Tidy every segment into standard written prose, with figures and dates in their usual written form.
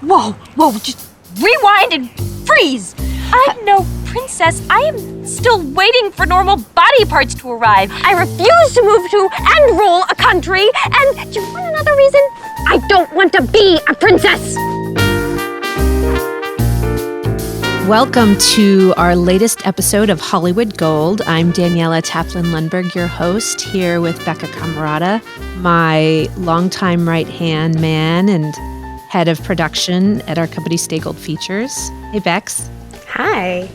Whoa, just rewind and freeze! I'm no princess. I am still waiting for normal body parts to arrive. I refuse to move to and rule a country. And do you want another reason? I don't want to be a princess. Welcome to our latest episode of Hollywood Gold. I'm Daniela Taplin Lundberg, your host, here with Becca Camarada, my longtime right-hand man and head of production at our company Stay Gold Features. Hey, Bex. Hi.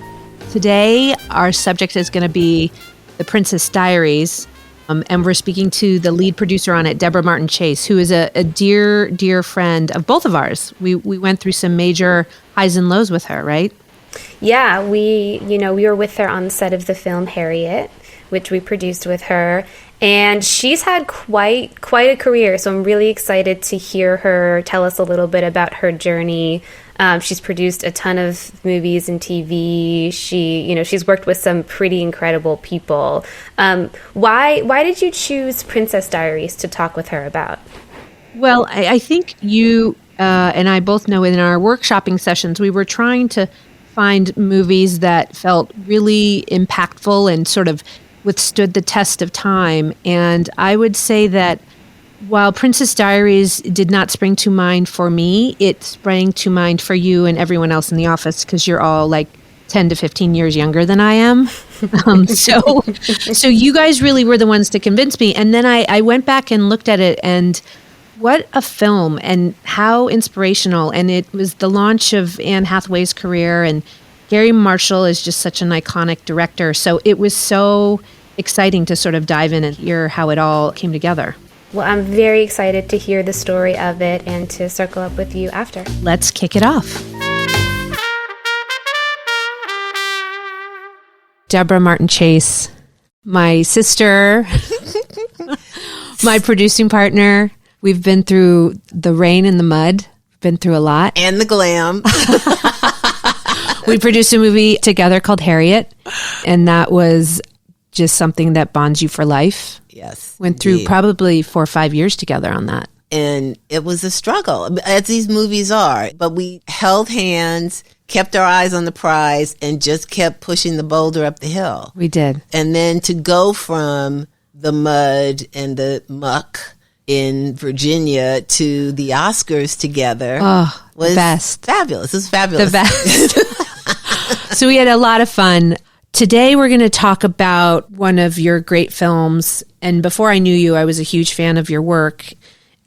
Today, our subject is going to be the Princess Diaries, and we're speaking to the lead producer on it, Debra Martin Chase, who is a dear, dear friend of both of ours. We went through some major highs and lows with her, right? Yeah, we were with her on the set of the film Harriet, which we produced with her, and she's had quite a career. So I'm really excited to hear her tell us a little bit about her journey. She's produced a ton of movies and TV. She's worked with some pretty incredible people. Why did you choose Princess Diaries to talk with her about? Well, I think you and I both know in our workshopping sessions, we were trying to find movies that felt really impactful and sort of withstood the test of time. And I would say that while Princess Diaries did not spring to mind for me, it sprang to mind for you and everyone else in the office because you're all like 10 to 15 years younger than I am. So you guys really were the ones to convince me. And then I went back and looked at it, and what a film and how inspirational. And it was the launch of Anne Hathaway's career, and Garry Marshall is just such an iconic director. So it was so exciting to sort of dive in and hear how it all came together. Well, I'm very excited to hear the story of it and to circle up with you after. Let's kick it off. Debra Martin Chase, my sister, my producing partner. We've been through the rain and the mud, been through a lot. And the glam. We produced a movie together called Harriet, and that was just something that bonds you for life. Yes. Went through probably 4 or 5 years together on that. And it was a struggle, as these movies are. But we held hands, kept our eyes on the prize, and just kept pushing the boulder up the hill. We did. And then to go from the mud and the muck in Virginia to the Oscars together was best. Fabulous. It was fabulous. The best. So we had a lot of fun. Today we're going to talk about one of your great films. And before I knew you, I was a huge fan of your work.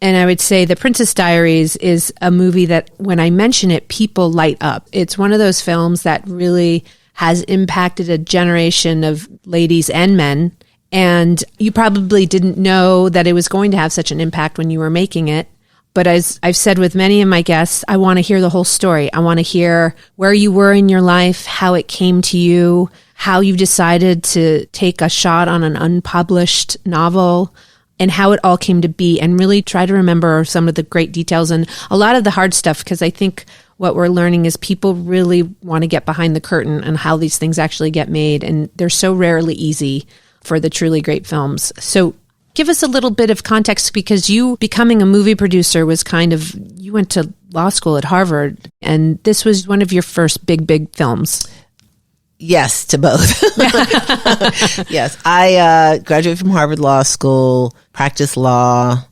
And I would say The Princess Diaries is a movie that when I mention it, people light up. It's one of those films that really has impacted a generation of ladies and men. And you probably didn't know that it was going to have such an impact when you were making it. But as I've said with many of my guests, I want to hear the whole story. I want to hear where you were in your life, how it came to you, how you decided to take a shot on an unpublished novel, and how it all came to be, and really try to remember some of the great details and a lot of the hard stuff, because I think what we're learning is people really want to get behind the curtain and how these things actually get made, and they're so rarely easy for the truly great films. So give us a little bit of context, because you becoming a movie producer was you went to law school at Harvard, and this was one of your first big films. Yes, to both. Yes, I graduated from Harvard Law School, practiced law,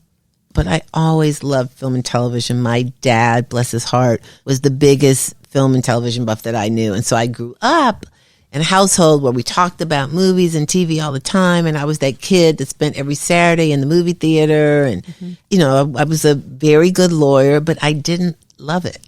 but I always loved film and television. My dad, bless his heart, was the biggest film and television buff that I knew. And so I grew up in a household where we talked about movies and TV all the time. And I was that kid that spent every Saturday in the movie theater. And, I was a very good lawyer, but I didn't love it.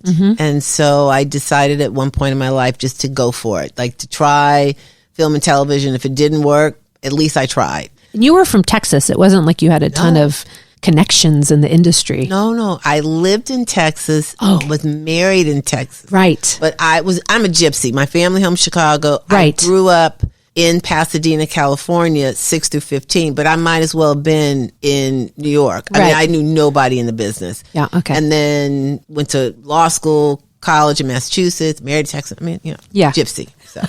And so I decided at one point in my life just to go for it, like to try film and television. If it didn't work, at least I tried. And you were from Texas. It wasn't like you had a ton of connections in the industry. No. I lived in Texas, was married in Texas. Right. But I'm a gypsy. My family home, Chicago. Right. I grew up in Pasadena, California, 6 through 15, but I might as well have been in New York. I mean, I knew nobody in the business. Yeah, okay. And then went to law school, college in Massachusetts, married to Texas. I mean, gypsy. So.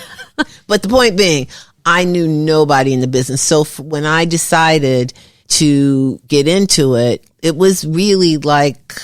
But the point being, I knew nobody in the business. So when I decided to get into it, it was really like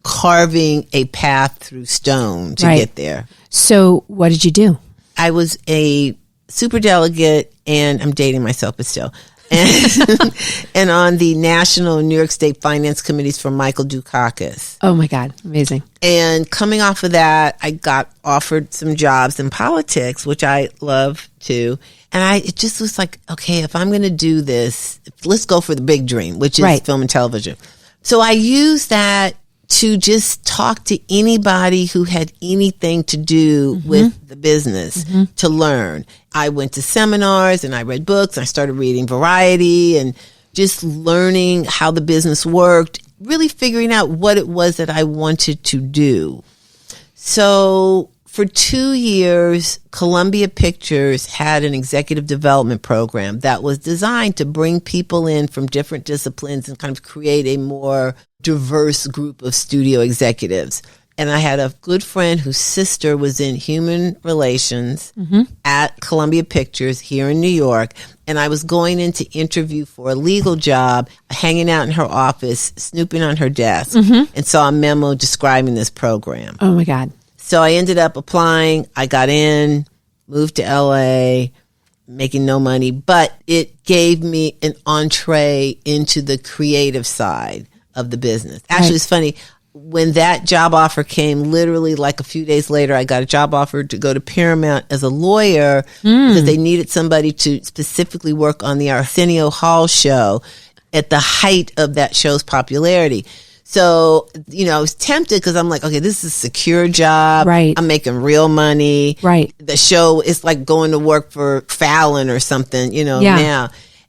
carving a path through stone to get there. So what did you do? I was a superdelegate, and I'm dating myself, but still. And on the National New York State Finance Committees for Michael Dukakis. Oh, my God. Amazing. And coming off of that, I got offered some jobs in politics, which I love too. And it just was like, okay, if I'm going to do this, let's go for the big dream, which is film and television. So I used that to just talk to anybody who had anything to do with the business to learn. I went to seminars and I read books. I started reading Variety and just learning how the business worked, really figuring out what it was that I wanted to do. So for 2 years, Columbia Pictures had an executive development program that was designed to bring people in from different disciplines and kind of create a more diverse group of studio executives. And I had a good friend whose sister was in human relations at Columbia Pictures here in New York. And I was going in to interview for a legal job, hanging out in her office, snooping on her desk, and saw a memo describing this program. Oh, my God. So I ended up applying. I got in, moved to LA, making no money, but it gave me an entree into the creative side of the business. Actually, it's funny. When that job offer came, literally like a few days later, I got a job offer to go to Paramount as a lawyer because they needed somebody to specifically work on the Arsenio Hall show at the height of that show's popularity. So, I was tempted because I'm like, okay, this is a secure job. Right. I'm making real money. Right. The show is like going to work for Fallon or something, now.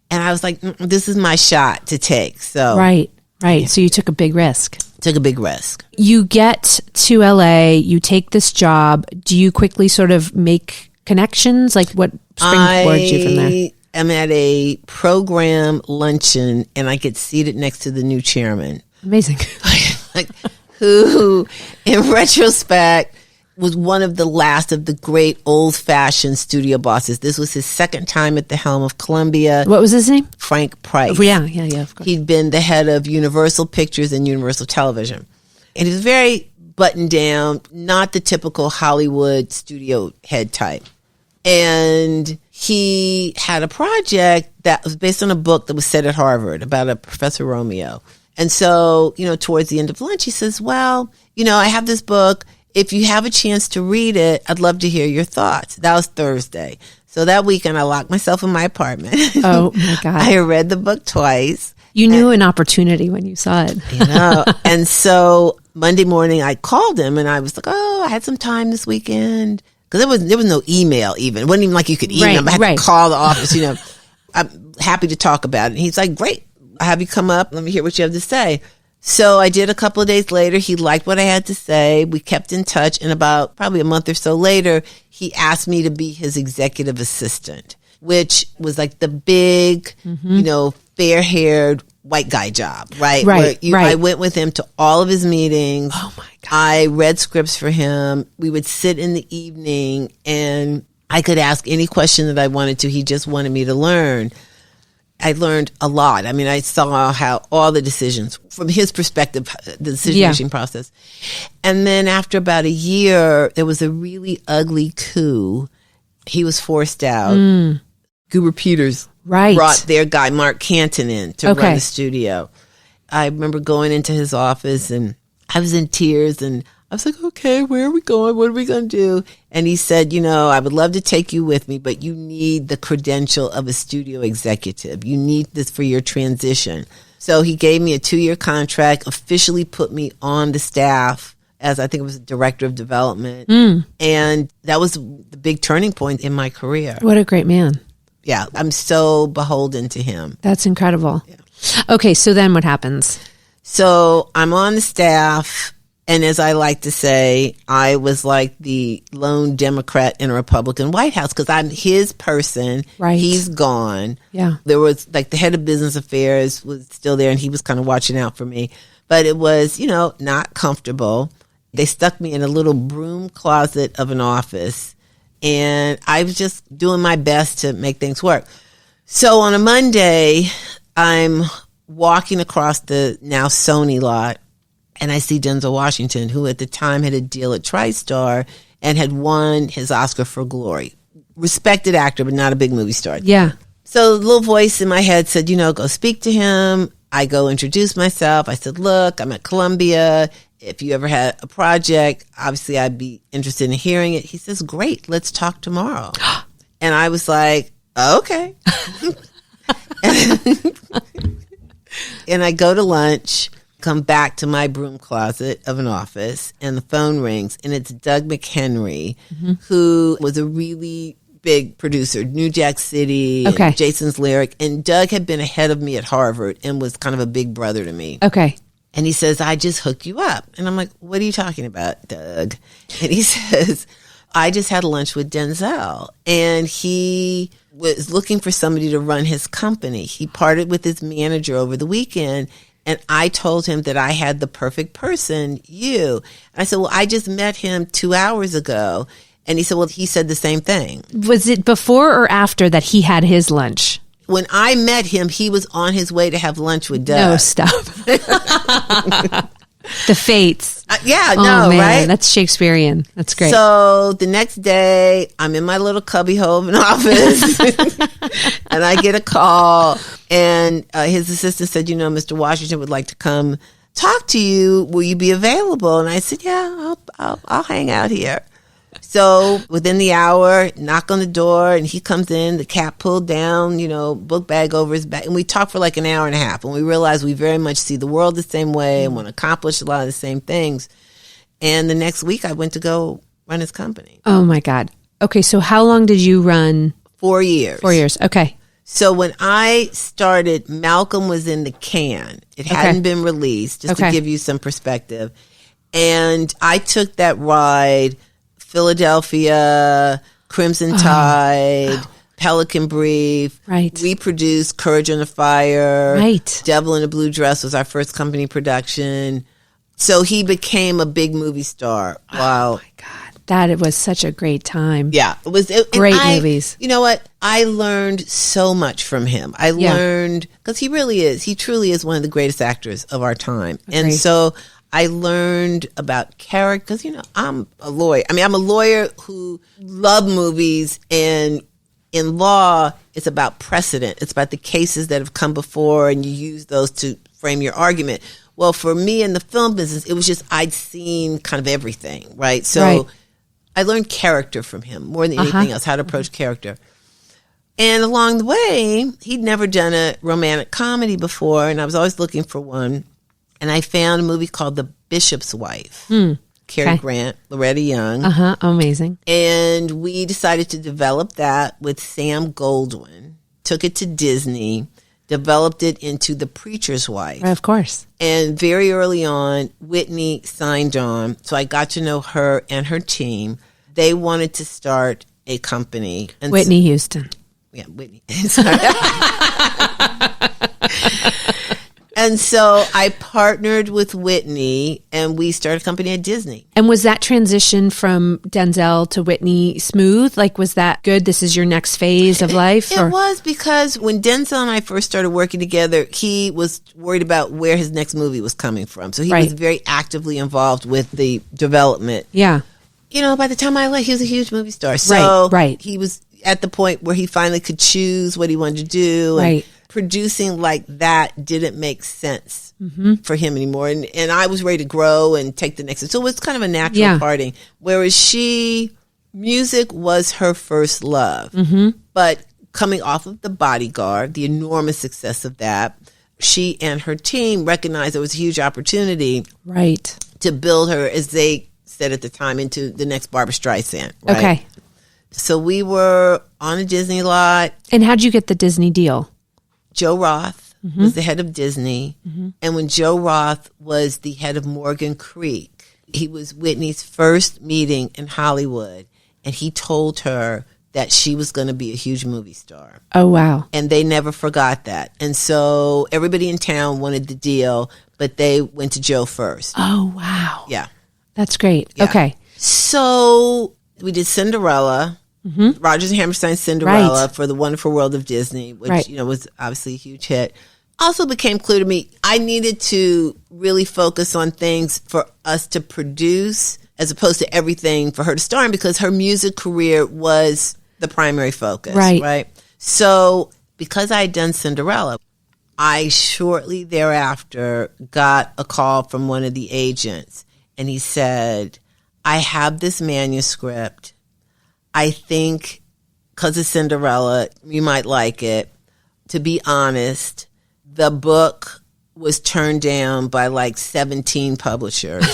And I was like, this is my shot to take. So Right. So you took a big risk. Took a big risk. You get to LA, you take this job. Do you quickly sort of make connections? Like what springboards you from there? I'm at a program luncheon and I get seated next to the new chairman. Amazing. Like, who, in retrospect, was one of the last of the great old-fashioned studio bosses. This was his second time at the helm of Columbia. What was his name? Frank Price. Oh, yeah, of course. He'd been the head of Universal Pictures and Universal Television. And he was very buttoned down, not the typical Hollywood studio head type. And he had a project that was based on a book that was set at Harvard about a Professor Romeo. And so, towards the end of lunch, he says, well, I have this book. If you have a chance to read it, I'd love to hear your thoughts. That was Thursday. So that weekend, I locked myself in my apartment. Oh, my God. I read the book twice. You knew an opportunity when you saw it. And so Monday morning, I called him and I was like, I had some time this weekend. Because there was no email even. It wasn't even like you could email. I had to call the office, I'm happy to talk about it. And he's like, great. I'll have you come up. Let me hear what you have to say. So I did a couple of days later. He liked what I had to say. We kept in touch. And about probably a month or so later, he asked me to be his executive assistant, which was like the big, fair-haired white guy job, right? I went with him to all of his meetings. Oh, my God. I read scripts for him. We would sit in the evening and I could ask any question that I wanted to. He just wanted me to learn. I learned a lot. I mean, I saw how all the decisions, from his perspective, the decision-making process. And then after about a year, there was a really ugly coup. He was forced out. Goober Peters brought their guy, Mark Canton, in to run the studio. I remember going into his office and I was in tears and I was like, okay, where are we going? What are we going to do? And he said, I would love to take you with me, but you need the credential of a studio executive. You need this for your transition. So he gave me a 2-year contract, officially put me on the staff as I think it was director of development. And that was the big turning point in my career. What a great man. Yeah, I'm so beholden to him. That's incredible. Yeah. Okay, so then what happens? So I'm on the staff. And as I like to say, I was like the lone Democrat in a Republican White House because I'm his person. Right. He's gone. Yeah. There was like the head of business affairs was still there and he was kind of watching out for me. But it was, not comfortable. They stuck me in a little broom closet of an office and I was just doing my best to make things work. So on a Monday, I'm walking across the now Sony lot. and I see Denzel Washington, who at the time had a deal at TriStar and had won his Oscar for Glory. Respected actor, but not a big movie star. Yeah. So the little voice in my head said, go speak to him. I go introduce myself. I said, look, I'm at Columbia. If you ever had a project, obviously I'd be interested in hearing it. He says, great, let's talk tomorrow. And I was like, okay. And I go to lunch, come back to my broom closet of an office, and the phone rings, and it's Doug McHenry, who was a really big producer, New Jack City, and Jason's Lyric. And Doug had been ahead of me at Harvard and was kind of a big brother to me. Okay. And he says, I just hooked you up. And I'm like, what are you talking about, Doug? And he says, I just had lunch with Denzel, and he was looking for somebody to run his company. He parted with his manager over the weekend, and I told him that I had the perfect person, you. And I said, well, I just met him 2 hours ago. And he said, well, he said the same thing. Was it before or after that he had his lunch? When I met him, he was on his way to have lunch with Doug. No, stop. The fates. Right? That's Shakespearean. That's great. So the next day, I'm in my little cubbyhole of an office, and I get a call, and his assistant said, Mr. Washington would like to come talk to you. Will you be available? And I said, yeah, I'll hang out here. So within the hour, knock on the door, and he comes in, the cap pulled down, book bag over his back. And we talk for like an hour and a half. And we realize we very much see the world the same way and want to accomplish a lot of the same things. And the next week, I went to go run his company. Oh, my God. Okay, so how long did you run? 4 years. 4 years, okay. So when I started, Malcolm was in the can. It hadn't been released, just to give you some perspective. And I took that ride, Philadelphia, Crimson Tide, Pelican Brief. Right. We produced Courage Under Fire. Right. Devil in a Blue Dress was our first company production. So he became a big movie star. Wow. Oh, my God. That was such a great time. Yeah. It was great movies. You know what? I learned so much from him. I learned, because he truly is one of the greatest actors of our time. Agreed. And so I learned about character, because, I'm a lawyer. I'm a lawyer who loved movies, and in law, it's about precedent. It's about the cases that have come before, and you use those to frame your argument. Well, for me in the film business, it was just I'd seen kind of everything, right? So I learned character from him more than anything else, how to approach character. And along the way, he'd never done a romantic comedy before, and I was always looking for one. And I found a movie called The Bishop's Wife. Cary Grant, Loretta Young. Amazing. And we decided to develop that with Sam Goldwyn. Took it to Disney, developed it into The Preacher's Wife. Of course. And very early on, Whitney signed on. So I got to know her and her team. They wanted to start a company. And Whitney Houston. Yeah, Whitney. Sorry. And so I partnered with Whitney, and we started a company at Disney. And was that transition from Denzel to Whitney smooth? Like, was that good? This is your next phase of life? It was, because when Denzel and I first started working together, he was worried about where his next movie was coming from. So he was very actively involved with the development. Yeah. By the time I left, he was a huge movie star. So he was at the point where he finally could choose what he wanted to do. And producing like that didn't make sense for him anymore. And I was ready to grow and take the next. So it was kind of a natural parting. Whereas music was her first love. But coming off of The Bodyguard, the enormous success of that, she and her team recognized there was a huge opportunity to build her, as they said at the time, into the next Barbra Streisand. Right? Okay. So we were on a Disney lot. And how'd you get the Disney deal? Joe Roth was the head of Disney. And when Joe Roth was the head of Morgan Creek, he was Whitney's first meeting in Hollywood. And he told her that she was going to be a huge movie star. Oh, wow. And they never forgot that. And so everybody in town wanted the deal, but they went to Joe first. Oh, wow. Yeah. That's great. Yeah. Okay. So we did Cinderella. Rodgers and Hammerstein's Cinderella for the Wonderful World of Disney, which was obviously a huge hit. also became clear to me I needed to really focus on things for us to produce as opposed to everything for her to star in, because her music career was the primary focus. Right. So because I had done Cinderella, I shortly thereafter got a call from one of the agents, and he said, I have this manuscript. I think because of Cinderella, you might like it. To be honest, the book was turned down by like 17 publishers.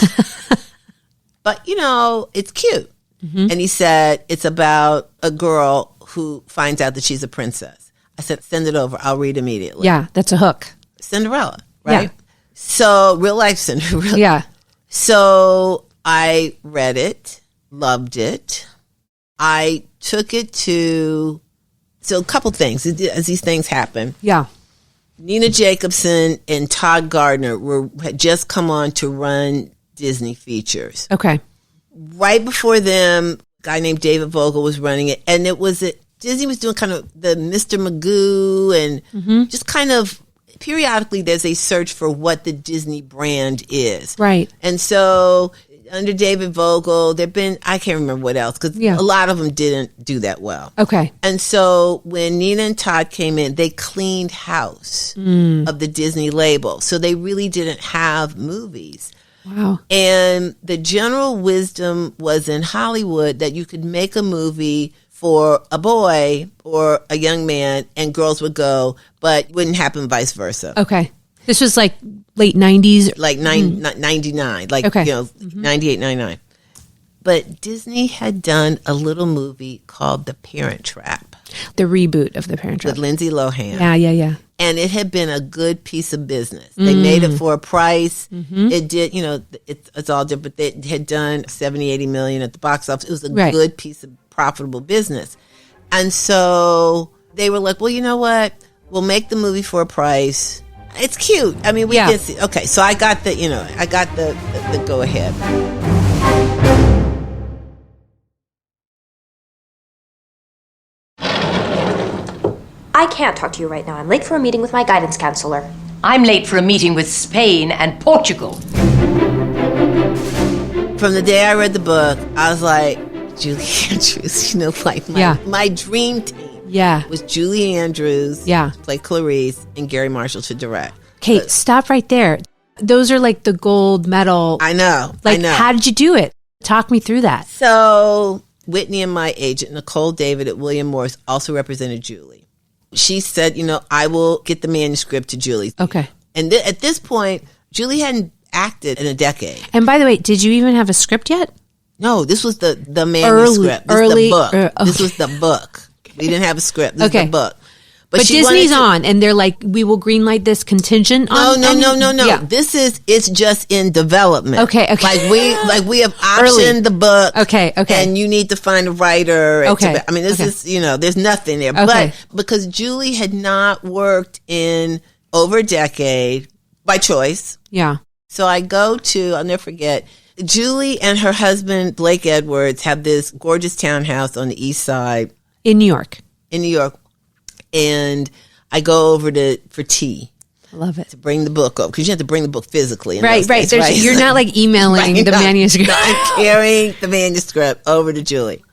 But, it's cute. Mm-hmm. And he said, it's about a girl who finds out that she's a princess. I said, send it over. I'll read immediately. Yeah, that's a hook. Cinderella, right? Yeah. So, real life Cinderella. Yeah. So, I read it, loved it. I took it to... So, a couple things as these things happen. Yeah. Nina Jacobson and Todd Gardner had just come on to run Disney features. Okay. Right before them, a guy named David Vogel was running it. And it was Disney was doing kind of the Mr. Magoo and just kind of periodically there's a search for what the Disney brand is. Right. And so under David Vogel, there've been, I can't remember what else, because a lot of them didn't do that well. Okay. And so when Nina and Todd came in, they cleaned house of the Disney label. So they really didn't have movies. Wow. And the general wisdom was in Hollywood that you could make a movie for a boy or a young man and girls would go, but wouldn't happen vice versa. Okay. This was like late 90s? Like 99, like, okay. 98, 99. But Disney had done a little movie called The Parent Trap. The reboot of The Parent Trap. With Lindsay Lohan. Yeah. And it had been a good piece of business. They made it for a price. It did, it's all different. They had done 70, 80 million at the box office. It was a good piece of profitable business. And so they were like, well, you know what? We'll make the movie for a price. It's cute. I mean, we can see. Okay, so I got the go ahead. I can't talk to you right now. I'm late for a meeting with my guidance counselor. I'm late for a meeting with Spain and Portugal. From the day I read the book, I was like, Julie Andrews, like my dream team. Yeah. Was Julie Andrews to play Clarice and Garry Marshall to direct. Kate, stop right there. Those are like the gold medal. I know. How did you do it? Talk me through that. So Whitney and my agent, Nicole David at William Morris, also represented Julie. She said, I will get the manuscript to Julie. Okay. And at this point, Julie hadn't acted in a decade. And by the way, did you even have a script yet? No, this was the manuscript. This was the book. Okay. This was the book. We didn't have a script. This was the book. But Disney's on, and they're like, we will greenlight this contingent on. No. Yeah. It's just in development. Okay. We have optioned the book. Okay. And you need to find a writer. This is, there's nothing there. Okay. But because Julie had not worked in over a decade by choice. Yeah. So I go to, I'll never forget, Julie and her husband, Blake Edwards, have this gorgeous townhouse on the east side. In New York. And I go over for tea. I love it. To bring the book up, because you have to bring the book physically. Right. You're not like emailing the manuscript. I'm carrying the manuscript over to Julie.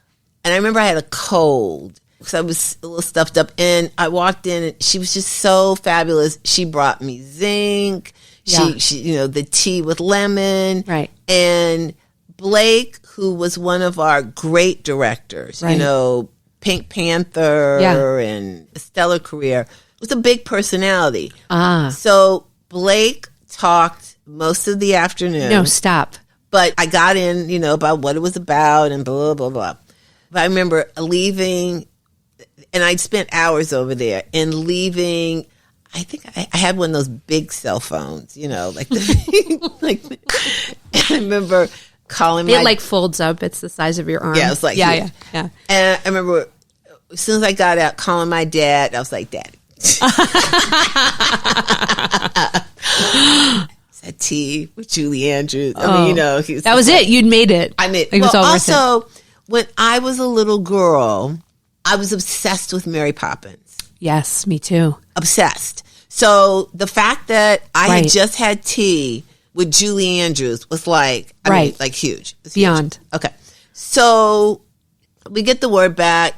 And I remember I had a cold, because I was a little stuffed up. And I walked in, and she was just so fabulous. She brought me zinc. She the tea with lemon. Right. And Blake, who was one of our great directors, Pink Panther and a stellar career, was a big personality. So Blake talked most of the afternoon. No, stop. But I got in, about what it was about and blah, blah, blah. But I remember leaving, and I'd spent hours over there, and leaving, I think I had one of those big cell phones, I remember calling it folds up. It's the size of your arm. Yeah, it was like yeah. And I remember as soon as I got out, calling my dad. I was like, Daddy. Said tea with Julie Andrews. That was it. You'd made it. I made it. It was all worth also, when I was a little girl, I was obsessed with Mary Poppins. Yes, me too. Obsessed. So the fact that I Right. had just had tea with Julie Andrews was like, I mean, like huge. It's Beyond. huge. Okay. So we get the word back.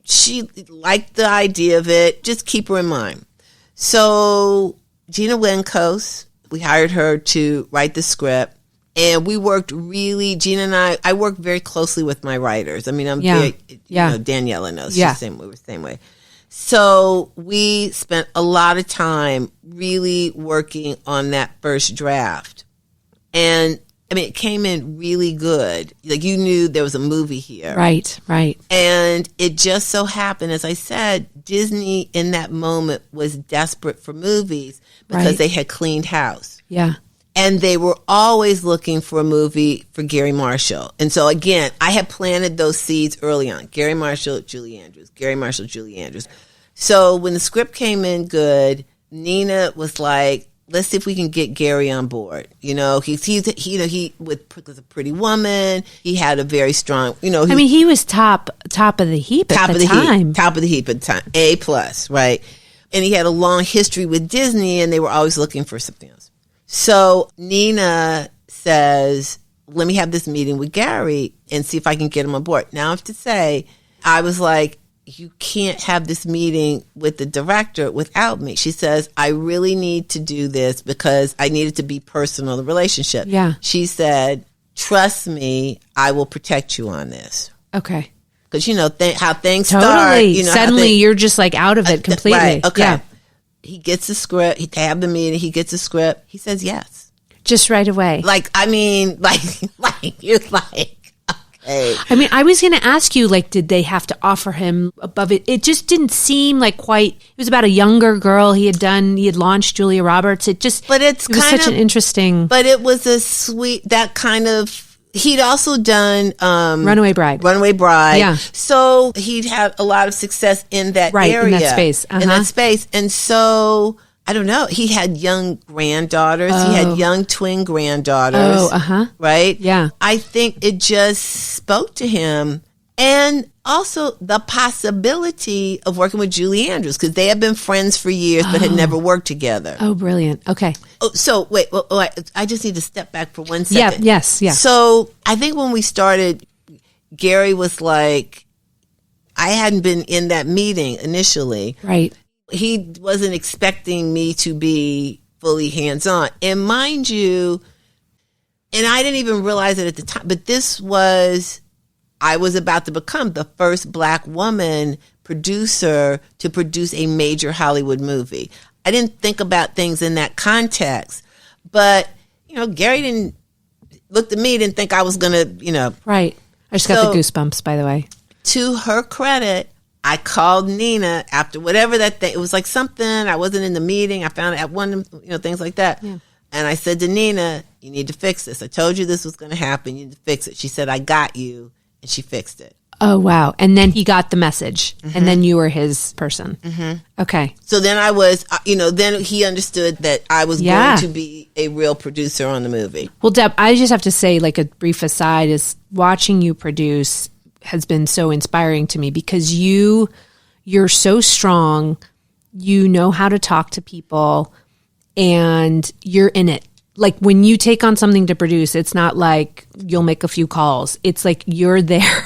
She liked the idea of it. Just keep her in mind. So Gina Wendkos, we hired her to write the script. And we worked really, Gina and I worked very closely with my writers. I mean, I'm very, you know, Daniela knows. Yeah. She's the same way. So we spent a lot of time really working on that first draft. And I mean, it came in really good. Like, you knew there was a movie here. Right. And it just so happened, as I said, Disney in that moment was desperate for movies because they had cleaned house. Yeah. And they were always looking for a movie for Garry Marshall. And so, again, I had planted those seeds early on. Garry Marshall, Julie Andrews. Garry Marshall, Julie Andrews. So when the script came in good, Nina was like, let's see if we can get Garry on board. You know, he was a pretty woman. He had a very strong, you know. I mean, he was top of the heap at the time. Top of the heap at the time. A+, right? And he had a long history with Disney, and they were always looking for something else. So Nina says, let me have this meeting with Garry and see if I can get him on board. Now, I have to say, I was like, you can't have this meeting with the director without me. She says, I really need to do this because I need it to be personal, the relationship. Yeah. She said, trust me, I will protect you on this. Okay. Because, you know, how things Totally. start. You know, Suddenly you're just like out of it completely. Right. Okay. Yeah. He gets the script. They have the meeting. He gets the script. He says yes. Just right away. Like, I mean, like you're like, okay. I mean, I was going to ask you, like, did they have to offer him above it? It just didn't seem like quite. It was about a younger girl. He had launched Julia Roberts. It was such an interesting. But it was a sweet, that kind of. He'd also done Runaway Bride. Yeah. So he'd had a lot of success in that area. In that space. In that space. And so, I don't know, he had young granddaughters. He had young twin granddaughters. Right? Yeah. I think it just spoke to him. And also the possibility of working with Julie Andrews, because they had been friends for years but had never worked together. Oh, brilliant. Okay. Oh, so wait, I just need to step back for 1 second. Yeah, yes, yeah. So I think when we started, Garry was like, I hadn't been in that meeting initially. Right. He wasn't expecting me to be fully hands-on. And mind you, and I didn't even realize it at the time, but I was about to become the first Black woman producer to produce a major Hollywood movie. I didn't think about things in that context, but, you know, Garry didn't think I was going to, you know. Right. I just got the goosebumps, by the way. To her credit, I called Nina after whatever that thing, it was like something, I wasn't in the meeting, I found it at one, you know, things like that. Yeah. And I said to Nina, you need to fix this. I told you this was going to happen. You need to fix it. She said, I got you. And she fixed it. Oh, wow. And then he got the message. And then you were his person. Okay. So then I was, you know, then he understood that I was going to be a real producer on the movie. Well, Deb, I just have to say, like, a brief aside is watching you produce has been so inspiring to me because you're so strong. You know how to talk to people and you're in it. Like when you take on something to produce, it's not like you'll make a few calls. It's like you're there,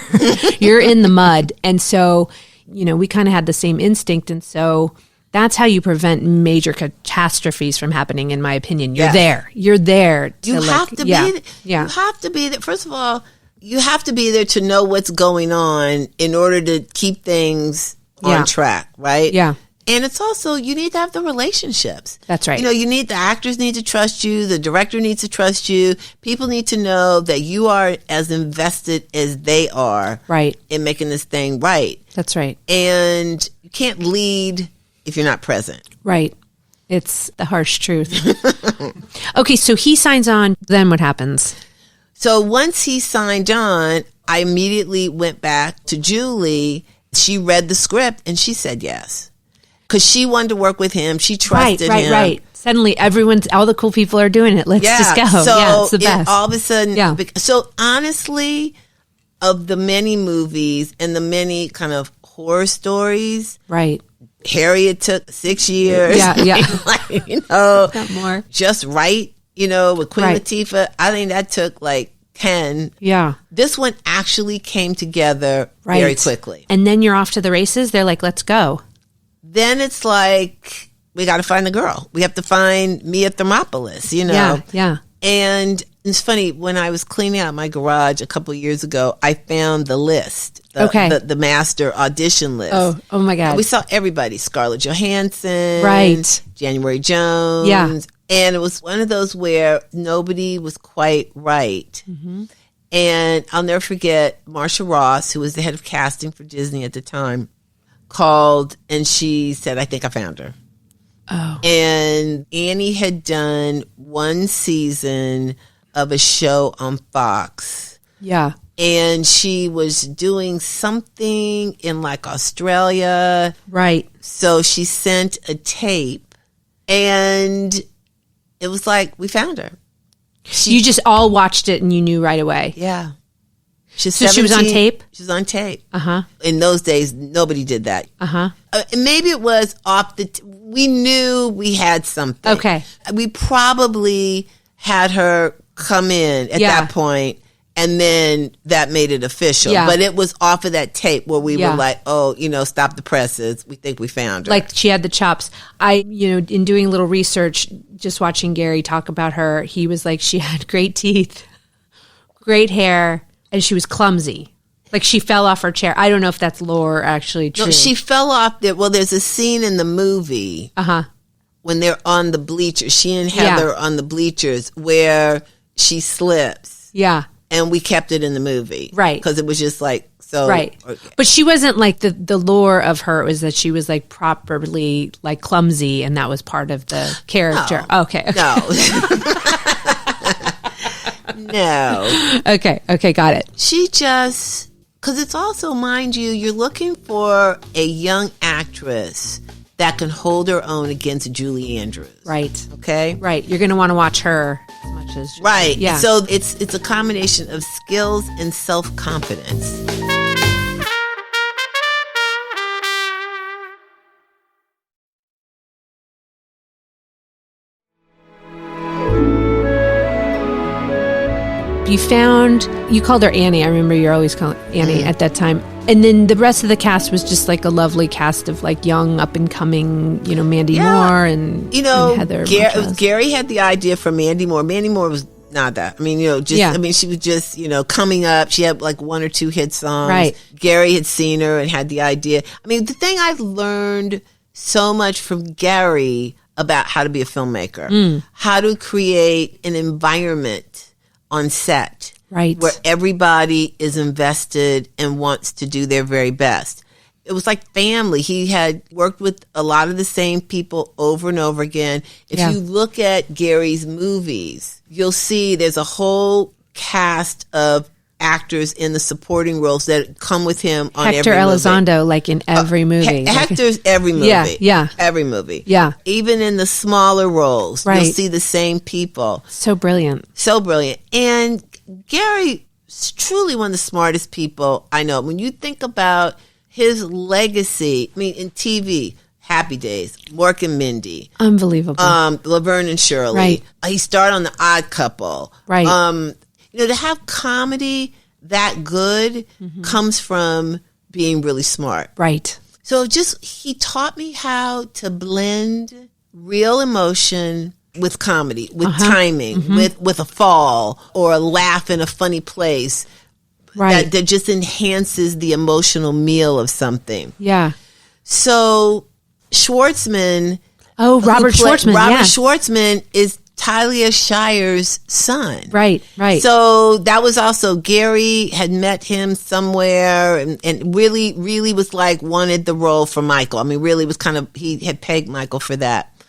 you're in the mud. And so, you know, we kind of had the same instinct. And so that's how you prevent major catastrophes from happening, in my opinion. You're there. You're there. You have to be there. You have to be there. First of all, you have to be there to know what's going on in order to keep things on track, right? Yeah. And it's also, you need to have the relationships. That's right. You know, the actors need to trust you. The director needs to trust you. People need to know that you are as invested as they are. Right. In making this thing right. That's right. And you can't lead if you're not present. Right. It's the harsh truth. Okay, so he signs on. Then what happens? So once he signed on, I immediately went back to Julie. She read the script and she said yes. Because she wanted to work with him. She trusted him. Right. Suddenly, all the cool people are doing it. Let's just go. So it's the best. All of a sudden, so honestly, of the many movies and the many kind of horror stories, right, Harriet took 6 years. Yeah. Like, you know, Not more. Just Right, you know, with Queen Right. Latifah. I think that took like 10. Yeah. This one actually came together Right. very quickly. And then you're off to the races. They're like, let's go. Then it's like, we got to find the girl. We have to find Mia Thermopolis, you know. Yeah. And it's funny, when I was cleaning out my garage a couple of years ago, I found the list, the master audition list. Oh my God. And we saw everybody, Scarlett Johansson, Right. January Jones. Yeah. And it was one of those where nobody was quite right. Mm-hmm. And I'll never forget Marsha Ross, who was the head of casting for Disney at the time, called and she said, I think I found her. Oh. And Annie had done one season of a show on Fox. Yeah. And she was doing something in like Australia. Right. So she sent a tape and it was like, we found her. You just all watched it and you knew right away. Yeah. She's So she was on 17. tape? She was on tape. Uh-huh. In those days, nobody did that. Uh-huh. And maybe it was off the... we knew we had something. Okay. We probably had her come in at that point, and then that made it official. Yeah. But it was off of that tape where we Yeah. were like, oh, you know, stop the presses. We think we found her. Like she had the chops. In doing a little research, just watching Gary talk about her, he was like, she had great teeth, great hair, and she was clumsy. Like she fell off her chair. I don't know if that's lore actually true. No, she fell off there. Well, there's a scene in the movie when they're on the bleachers. She and Heather are on the bleachers where she slips. Yeah. And we kept it in the movie. Right. Because it was just like, so. Right. Okay. But she wasn't like the lore of her was that she was like properly like clumsy and that was part of the character. No. Okay. No. No. Okay. Got it. She just, because it's also, mind you, you're looking for a young actress that can hold her own against Julie Andrews. Right. Okay? Right. You're going to want to watch her as much as Right. Yeah. So it's a combination of skills and self-confidence. You called her Annie. I remember you're always calling Annie at that time. And then the rest of the cast was just like a lovely cast of like young up and coming, Mandy Moore and, and Heather. Gary had the idea for Mandy Moore. Mandy Moore was not that. She was just, coming up. She had like one or two hit songs. Right. Gary had seen her and had the idea. I mean, the thing I've learned so much from Gary about how to be a filmmaker, how to create an environment on set, right, where everybody is invested and wants to do their very best. It was like family. He had worked with a lot of the same people over and over again. If you look at Gary's movies, you'll see there's a whole cast of actors in the supporting roles that come with him on Hector every movie. Elizondo, like in every movie. Hector's every movie. Yeah. Every movie. Yeah. Even in the smaller roles, right, you'll see the same people. So brilliant. So brilliant. And Gary is truly one of the smartest people I know. When you think about his legacy, in TV, Happy Days, Mork and Mindy. Unbelievable. Laverne and Shirley. Right. He started on The Odd Couple. Right. To have comedy that good comes from being really smart. Right. So he taught me how to blend real emotion with comedy, with timing, with a fall or a laugh in a funny place. Right. That just enhances the emotional meal of something. Yeah. So Schwartzman. Oh, Robert Schwartzman. Robert Schwartzman is Talia Shire's son. Right. So that was also, Gary had met him somewhere and really, really was wanted the role for Michael. Really was he had pegged Michael for that. I'm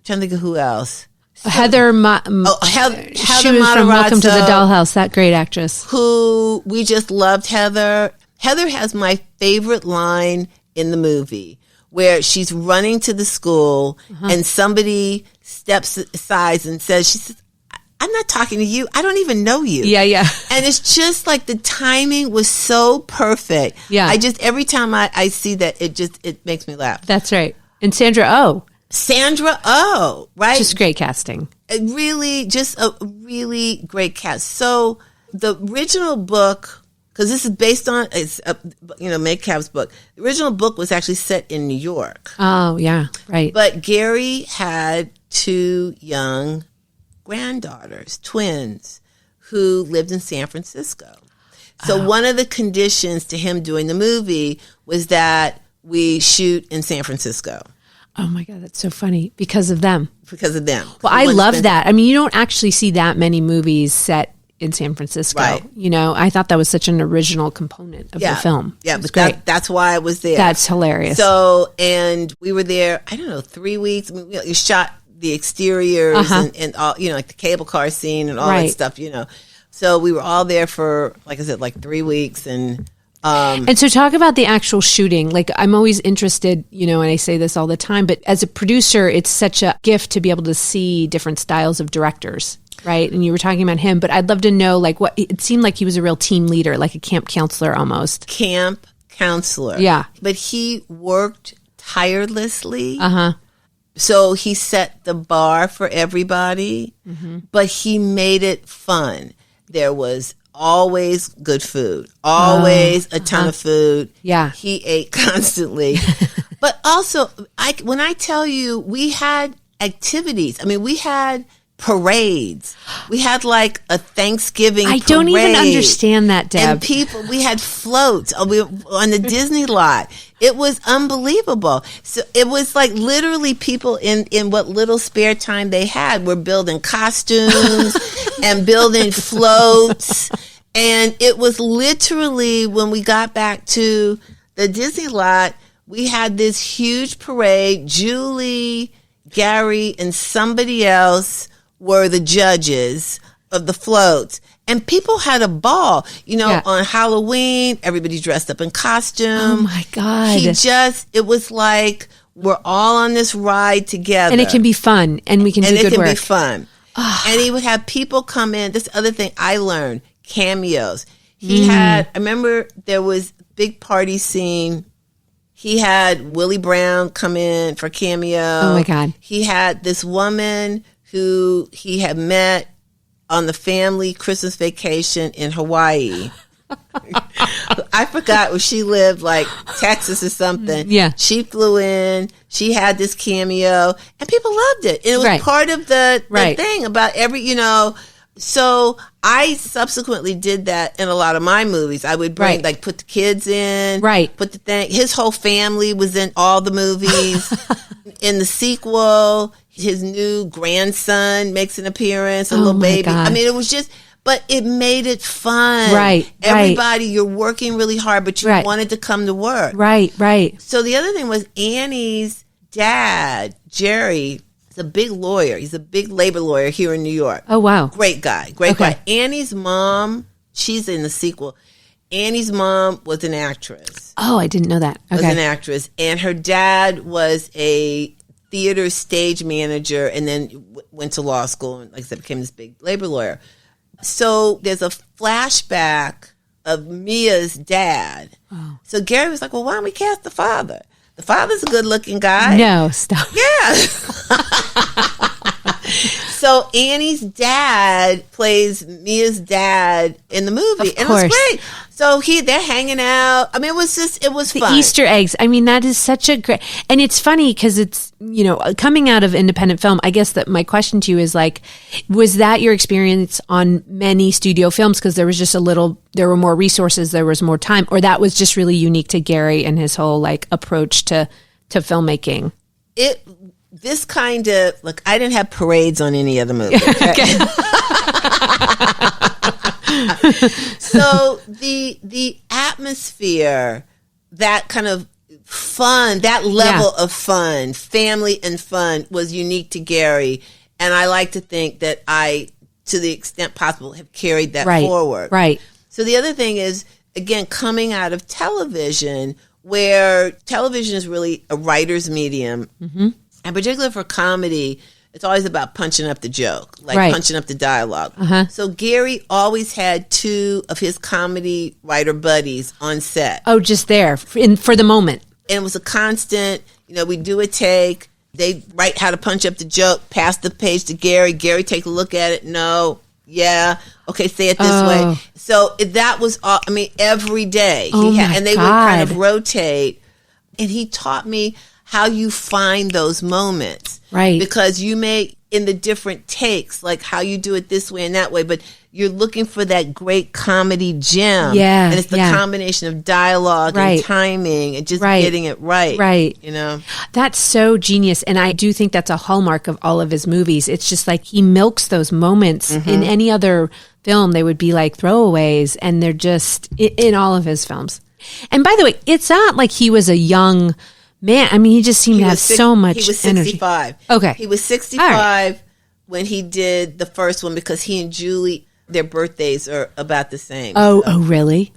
trying to think of who else. Heather Heather she was from Welcome to the Dollhouse, that great actress. Who we just loved Heather. Heather has my favorite line in the movie where she's running to the school and somebody steps aside and says, she says, I'm not talking to you. I don't even know you. Yeah. And it's just like the timing was so perfect. Yeah. Every time I see that, it makes me laugh. That's right. And Sandra Oh, right? Just great casting. Just a really great cast. So the original book, because this is based on, Metcalf's book. The original book was actually set in New York. Oh, yeah, right. But Gary had 2 young granddaughters, twins, who lived in San Francisco. So one of the conditions to him doing the movie was that we shoot in San Francisco. Oh my God, that's so funny. Because of them. Well, I love that. I mean, you don't actually see that many movies set in San Francisco. Right. I thought that was such an original component of the film. Yeah, but that's why I was there. That's hilarious. So, and we were there, 3 weeks. I mean, we shot the exteriors and all, like the cable car scene and all that stuff, So we were all there for, like I said, 3 weeks. And so talk about the actual shooting. Like, I'm always interested, and I say this all the time, but as a producer, it's such a gift to be able to see different styles of directors, right? And you were talking about him, but I'd love to know, what it seemed like he was a real team leader, like a camp counselor almost. Camp counselor. Yeah. But he worked tirelessly. So he set the bar for everybody, but he made it fun. There was always good food, always a ton of food. Yeah. He ate constantly. But also, when I tell you, we had activities. I mean, we had parades. We had a Thanksgiving parade. I don't even understand that, Deb. And we had floats on the Disney lot. It was unbelievable. So it was literally people in what little spare time they had were building costumes and building floats. And it was literally, when we got back to the Disney lot, we had this huge parade. Julie, Gary, and somebody else were the judges of the floats. And people had a ball. On Halloween, everybody dressed up in costume. Oh my God. It was like we're all on this ride together. And it can be fun, and we can do good work. And it can be fun. And he would have people come in. This other thing I learned, cameos. I remember there was big party scene. He had Willie Brown come in for cameo. Oh my God. He had this woman who he had met on the family Christmas vacation in Hawaii. I forgot where she lived, Texas or something. Yeah. She flew in. She had this cameo, and people loved it. And it was part of the thing about So I subsequently did that in a lot of my movies. I would bring, put the kids in. Right. Put the thing. His whole family was in all the movies. In the sequel, his new grandson makes an appearance, a little baby. God. I mean, it was just, but it made it fun. Right. Everybody, you're working really hard, but you wanted to come to work. Right. So the other thing was Annie's dad, Jerry, is a big lawyer. He's a big labor lawyer here in New York. Oh, wow. Great guy. Guy. Annie's mom, she's in the sequel. Annie's mom was an actress. Oh, I didn't know that. Okay. Was an actress. And her dad was a theater stage manager and then went to law school and, like I said, became this big labor lawyer. So there's a flashback of Mia's dad. Oh. So Gary was like, well, why don't we cast the father? The father's a good-looking guy. No, stop. Yeah. So Annie's dad plays Mia's dad in the movie. Of and course. It was great. So they're hanging out. I mean, it was the fun. Easter eggs. I mean, that is such a great, and it's funny because it's, coming out of independent film, I guess that my question to you is was that your experience on many studio films? Because there was just there were more resources, there was more time, or that was just really unique to Gary and his whole approach to filmmaking? This kind of, I didn't have parades on any other movie. Okay? So the atmosphere, that kind of fun, that level of fun, family and fun was unique to Gary. And I like to think that I, to the extent possible, have carried that forward. Right. So the other thing is, again, coming out of television, where television is really a writer's medium, and particularly for comedy, it's always about punching up the joke, like Right. punching up the dialogue. Uh-huh. So Gary always had 2 of his comedy writer buddies on set. Oh, just there for the moment. And it was a constant, we do a take. They write how to punch up the joke, pass the page to Gary. Gary take a look at it. No. Yeah. Okay, say it this way. So that was all, every day. And they would kind of rotate. And he taught me how you find those moments. Right. Because you may, in the different takes, like how you do it this way and that way, but you're looking for that great comedy gem. Yeah. And it's the combination of dialogue Right. and timing and just Right. getting it right. Right. That's so genius. And I do think that's a hallmark of all of his movies. It's just like he milks those moments. In any other film, they would be like throwaways, and they're just in all of his films. And by the way, it's not like he was a young man. He just seemed to have so much He was energy. 65. Okay. He was 65 when he did the first one because he and Julie, their birthdays are about the same. Oh, really?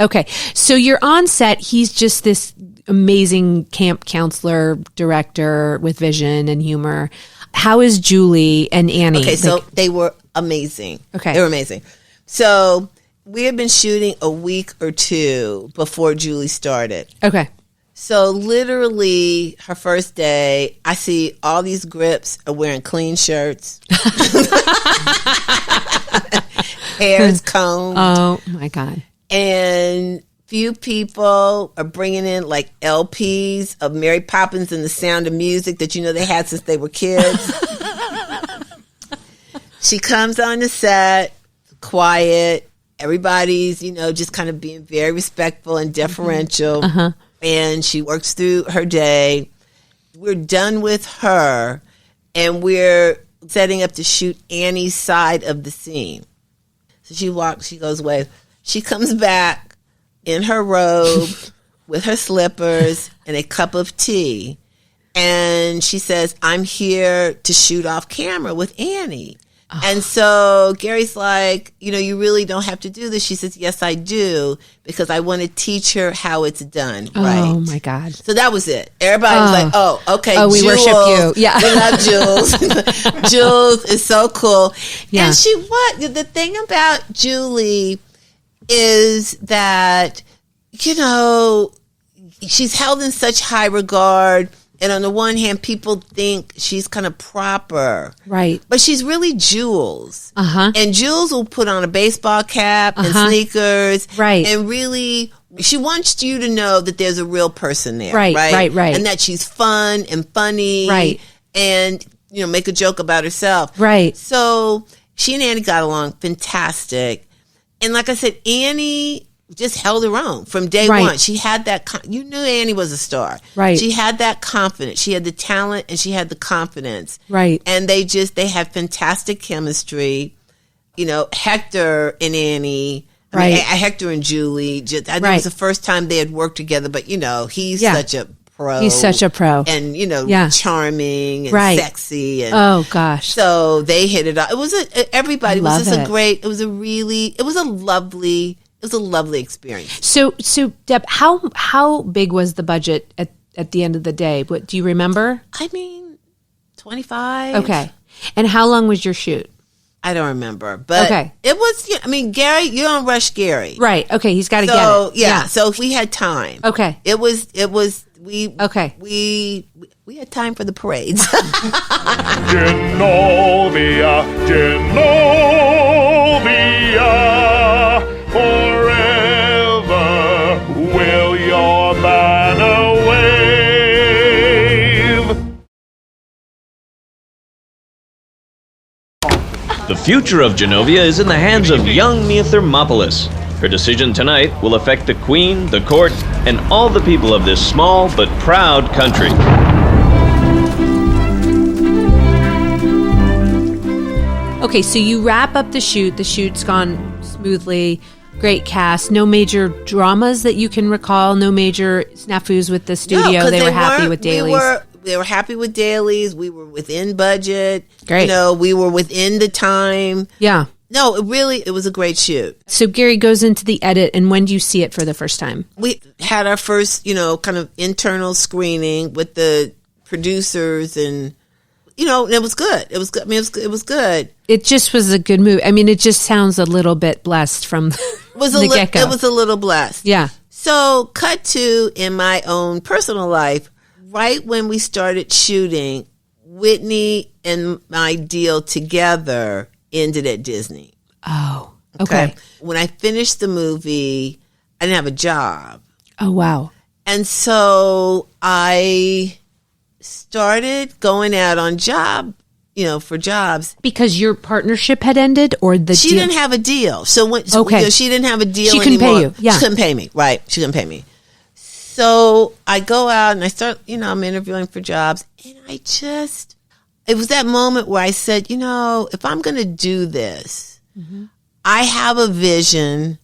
Okay. So you're on set. He's just this amazing camp counselor, director with vision and humor. How is Julie and Annie? Okay, so they were amazing. Okay. They were amazing. So we had been shooting a week or 2 before Julie started. Okay. So literally her first day, I see all these grips are wearing clean shirts. Hair's combed. Oh, my God. And few people are bringing in like LPs of Mary Poppins and the Sound of Music that they had since they were kids. She comes on the set, quiet. Everybody's, just kind of being very respectful and deferential. And she works through her day. We're done with her, and we're setting up to shoot Annie's side of the scene. So she goes away. She comes back in her robe with her slippers and a cup of tea. And she says, I'm here to shoot off camera with Annie. And so Gary's like, you really don't have to do this. She says, yes, I do, because I want to teach her how it's done. Right. Oh, my God. So that was it. Everybody was like, oh, okay. Oh, we Jules. worship you. Yeah. We love Jules. Jules is so cool. Yeah. And the thing about Julie is that, she's held in such high regard. And on the one hand, people think she's kind of proper. Right. But she's really Jules. Uh-huh. And Jules will put on a baseball cap and sneakers. Right. And really, she wants you to know that there's a real person there. Right. And that she's fun and funny. Right. And, make a joke about herself. Right. So she and Annie got along fantastic. And like I said, Annie just held her own from day one. She had that, you knew Annie was a star. Right. She had that confidence. She had the talent and she had the confidence. Right. And they had fantastic chemistry. Hector and Annie, Hector and Julie, I think it was the first time they had worked together, but he's such a pro. He's such a pro. And, charming and sexy. And oh, gosh. so they hit it off. It was everybody. It was just it. it was a lovely experience. So Deb, how big was the budget at the end of the day? What do you remember? 25. Okay. And how long was your shoot? I don't remember, but it was. Gary, you don't rush Gary, right? Okay, he's got to get it. Yeah. So we had time. Okay. It was. We had time for the parades. Genovia, forever will your banner wave. The future of Genovia is in the hands of young Mia Thermopolis. Her decision tonight will affect the Queen, the court, and all the people of this small but proud country. Okay, so you wrap up the shoot. The shoot's gone smoothly. Great cast. No major dramas that you can recall. No major snafus with the studio. No, they were happy with dailies. They were happy with dailies. We were within budget. Great. We were within the time. Yeah. No, it was a great shoot. So Gary goes into the edit, and when do you see it for the first time? We had our first, kind of internal screening with the producers, and it was good. It was good. I mean, it was good. It just was a good movie. I mean, it just sounds a little bit blessed from the get-go. It was a little blessed. Yeah. So, cut to in my own personal life, right when we started shooting, Whitney and my deal together ended at Disney. Oh, okay. When I finished the movie, I didn't have a job. Oh, wow. And so I started going out on for jobs. Because your partnership had ended, or she deal? didn't have a deal. So when she didn't have a deal she couldn't anymore. Pay you. Yeah. She couldn't pay me. Right. She couldn't pay me. So I go out and I start, I'm interviewing for jobs. And it was that moment where I said, if I'm going to do this, I have a vision.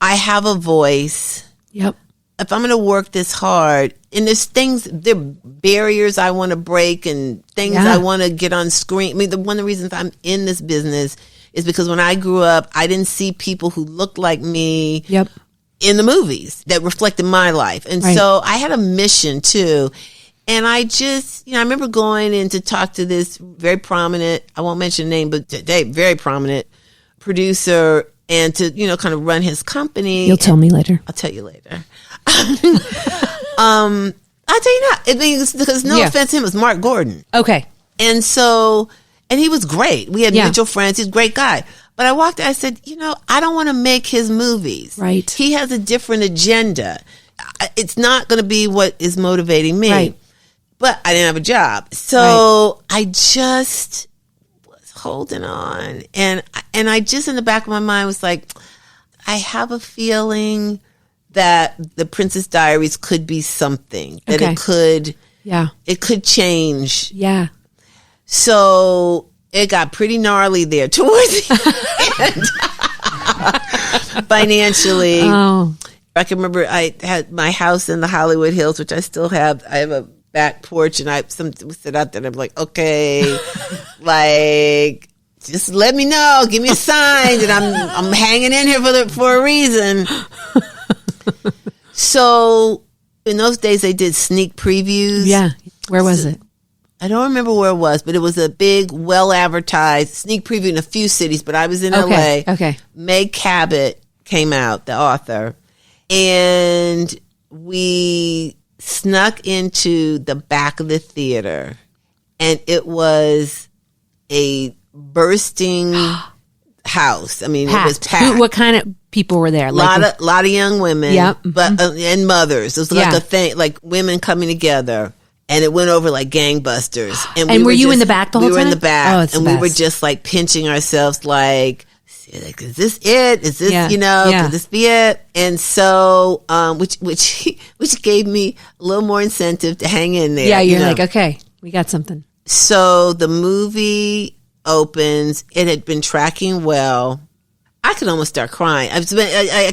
I have a voice. Yep. If I'm going to work this hard, and there are barriers I want to break and things I want to get on screen. I mean, one of the reasons I'm in this business is because when I grew up, I didn't see people who looked like me in the movies that reflected my life. And so I had a mission too. And I just, I remember going in to talk to this very prominent, I won't mention the name, but today, very prominent producer, and to, kind of run his company. You'll tell me later. I'll tell you later. I'll tell you not. I mean, because no offense to him, it was Mark Gordon. Okay. And so, and he was great. We had mutual friends. He's a great guy. But I walked out, I said, I don't want to make his movies. Right. He has a different agenda. It's not going to be what is motivating me. Right. But I didn't have a job. So I just was holding on. And I just, in the back of my mind, was like, I have a feeling that the Princess Diaries could be something. That it could change. Yeah. So it got pretty gnarly there towards the end. Financially. Oh. I can remember I had my house in the Hollywood Hills, which I still have. I have a back porch, and we sit out there and I'm like, okay, just let me know, give me a sign that I'm hanging in here for a reason. So in those days they did sneak previews. Yeah. Where was it? I don't remember where it was, but it was a big, well-advertised sneak preview in a few cities, but I was in LA. Okay. Meg Cabot came out, the author, and we snuck into the back of the theater, and it was a bursting house. I mean, packed. It was packed. What kind of people were there? A lot of young women, but and mothers. It was like a thing, like women coming together, and it went over like gangbusters. And were you in the back the whole time? We were in the back, oh, it's and the we best. were just like pinching ourselves, like, is this it? Is this could this be it? And so, which gave me a little more incentive to hang in there. Yeah, you're like, okay, we got something. So the movie opens. It had been tracking well. I could almost start crying. I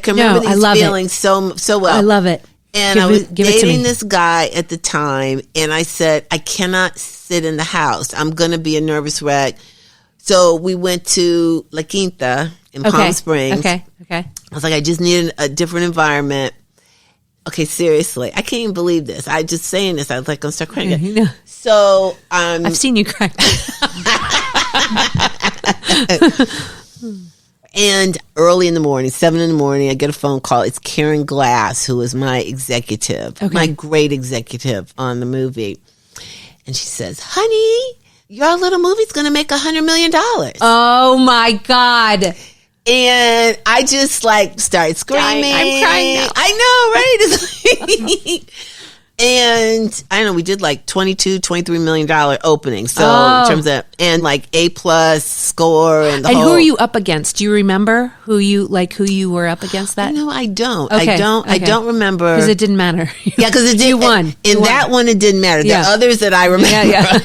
can remember these feelings so well. I love it. And I was dating this guy at the time, and I said, I cannot sit in the house. I'm going to be a nervous wreck. So we went to La Quinta in Palm Springs. Okay. I was like, I just need a different environment. Okay, seriously. I can't even believe this. I just saying this. I was like, I'm going to start crying again. Yeah. So I've seen you cry. And early in the morning, 7 a.m, I get a phone call. It's Karen Glass, who is my executive, my great executive on the movie. And she says, honey, your little movie's going to make $100 million. Oh, my God. And I just started screaming. I'm crying now. I know, right? And I don't know, we did $22-23 million opening. So in terms of, and A+ score and the whole. And who are you up against? Do you remember who you were up against that? No, I don't. Okay. I don't remember. Because it didn't matter. Yeah, because it did. You won. In that one, it didn't matter. Yeah. The others that I remember. Yeah.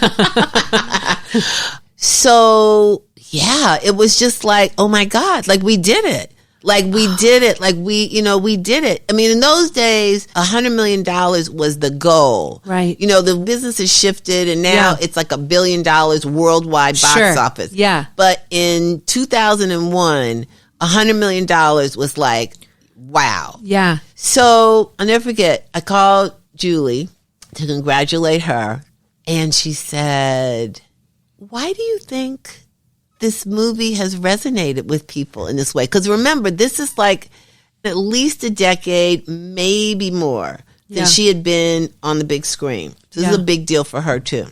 So, yeah, it was just oh my God, we did it. We did it. We did it. I mean, in those days, $100 million was the goal. Right. The business has shifted, and now it's $1 billion worldwide box office. Yeah. But in 2001, $100 million was wow. Yeah. So I'll never forget, I called Julie to congratulate her, and she said, why do you think this movie has resonated with people in this way? Because remember, this is like at least a decade, maybe more, since she had been on the big screen. This is a big deal for her, too.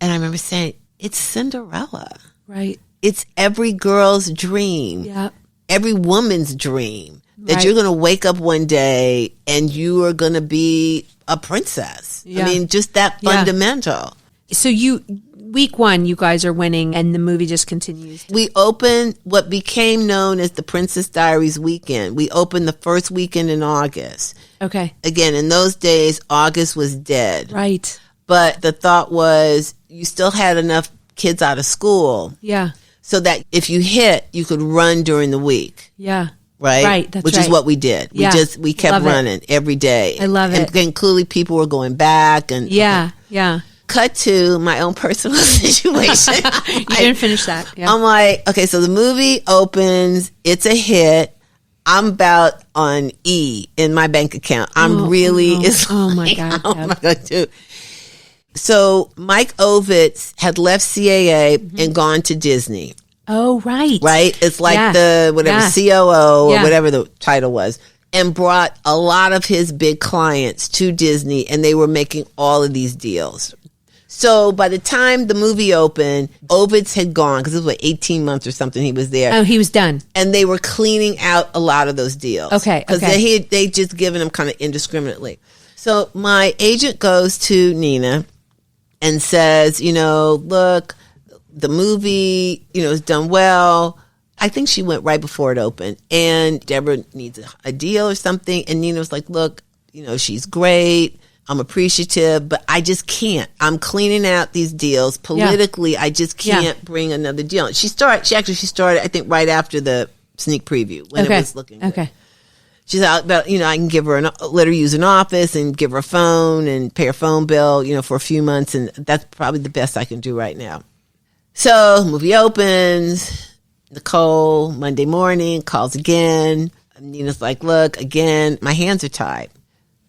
And I remember saying, it's Cinderella. Right. It's every girl's dream. Yeah. Every woman's dream. That you're going to wake up one day and you are going to be a princess. Yeah. I mean, just that fundamental. So week one, you guys are winning, and the movie just continues. We opened what became known as the Princess Diaries weekend. We opened the first weekend in August. Okay. Again, in those days, August was dead. Right. But the thought was you still had enough kids out of school. Yeah. So that if you hit, you could run during the week. Yeah. Right? Right. That's Which right. is what we did. Yeah. We kept Love running every day. I love it. And clearly people were going back. And Yeah. Yeah. Cut to my own personal situation. You didn't finish that. Yeah. I'm like, okay, so the movie opens. It's a hit. I'm about on E in my bank account. It's oh my like, God. oh my God, dude. So Mike Ovitz had left CAA and gone to Disney. Oh, right. Right? It's like the whatever COO or whatever the title was, and brought a lot of his big clients to Disney, and they were making all of these deals. So by the time the movie opened, Ovitz had gone, because it was like 18 months or something he was there. Oh, he was done. And they were cleaning out a lot of those deals. Okay. Because they just given them kind of indiscriminately. So my agent goes to Nina and says, look, the movie, is done well. I think she went right before it opened. And Debra needs a deal or something. And Nina was like, look, she's great. I'm appreciative, but I just can't. I'm cleaning out these deals. Politically, I just can't bring another deal. She started, I think, right after the sneak preview when it was looking good. Okay. She's out about, I can give her let her use an office and give her a phone and pay her phone bill, for a few months. And that's probably the best I can do right now. So movie opens. Nicole, Monday morning, calls again. Nina's like, look, again, my hands are tied.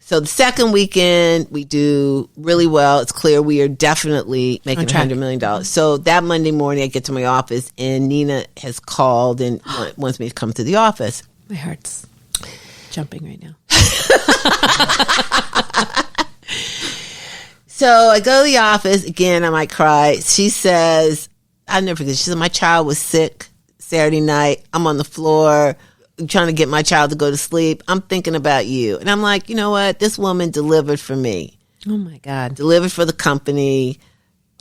So the second weekend, we do really well. It's clear we are definitely making $100 million. So that Monday morning, I get to my office, and Nina has called and wants me to come to the office. My heart's jumping right now. So I go to the office. Again, I might cry. She says, I'll never forget. She said, my child was sick Saturday night. I'm on the floor. I'm trying to get my child to go to sleep. I'm thinking about you. And I'm like, you know what? This woman delivered for me. Oh, my God. Delivered for the company.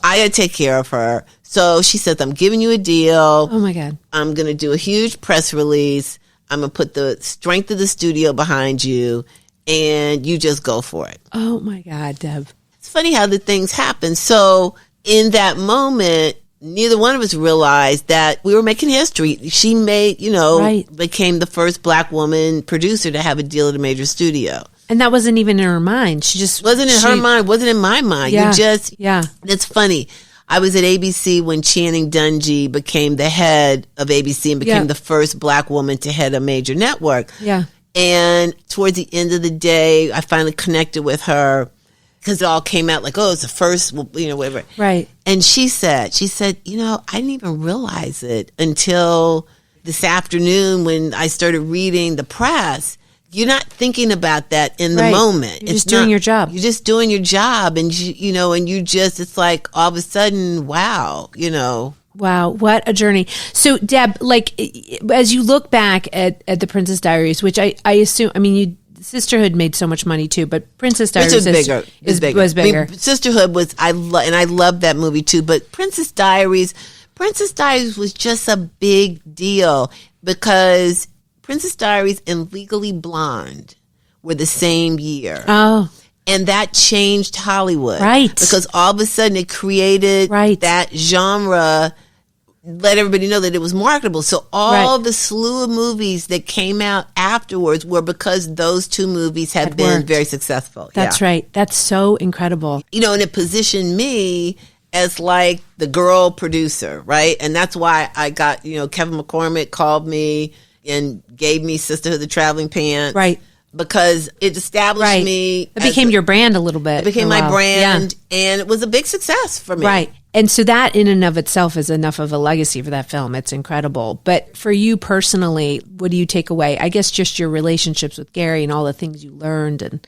I got to take care of her. So she says, I'm giving you a deal. Oh, my God. I'm going to do a huge press release. I'm going to put the strength of the studio behind you, and you just go for it. Oh, my God, Deb. It's funny how the things happen. So in that moment, neither one of us realized that we were making history. She made, became the first black woman producer to have a deal at a major studio. And that wasn't even in her mind. She just wasn't in her mind, wasn't in my mind. Yeah, You it's funny. I was at ABC when Channing Dungey became the head of ABC and became the first black woman to head a major network. Yeah. And towards the end of the day, I finally connected with her. Because it all came out like, oh, it's the first, whatever. Right. And she said, I didn't even realize it until this afternoon when I started reading the press. You're not thinking about that in the moment. You're just doing your job. You're just doing your job. And, it's like all of a sudden, wow, Wow, what a journey. So, Deb, as you look back at the Princess Diaries, which I assume, Sisterhood made so much money too, but Princess Diaries was bigger. Was bigger. Sisterhood was, and I loved that movie too, but Princess Diaries was just a big deal because Princess Diaries and Legally Blonde were the same year. Oh. And that changed Hollywood. Right. Because all of a sudden it created that genre, let everybody know that it was marketable. So all the slew of movies that came out afterwards were because those two movies had been very successful. That's right. That's so incredible. And it positioned me as like the girl producer, right? And that's why I got, Kevin McCormick called me and gave me Sisterhood of the Traveling Pants. Right. Because it established me. It became your brand a little bit. It became my brand, and it was a big success for me. Right. And so that in and of itself is enough of a legacy for that film. It's incredible. But for you personally, what do you take away? I guess just your relationships with Garry and all the things you learned. And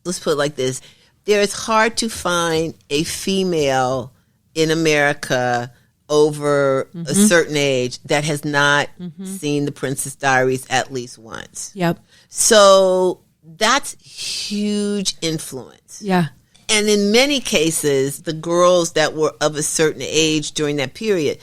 let's put it like this. It's hard to find a female in America over a certain age that has not seen the Princess Diaries at least once. Yep. So that's huge influence. Yeah. And in many cases, the girls that were of a certain age during that period,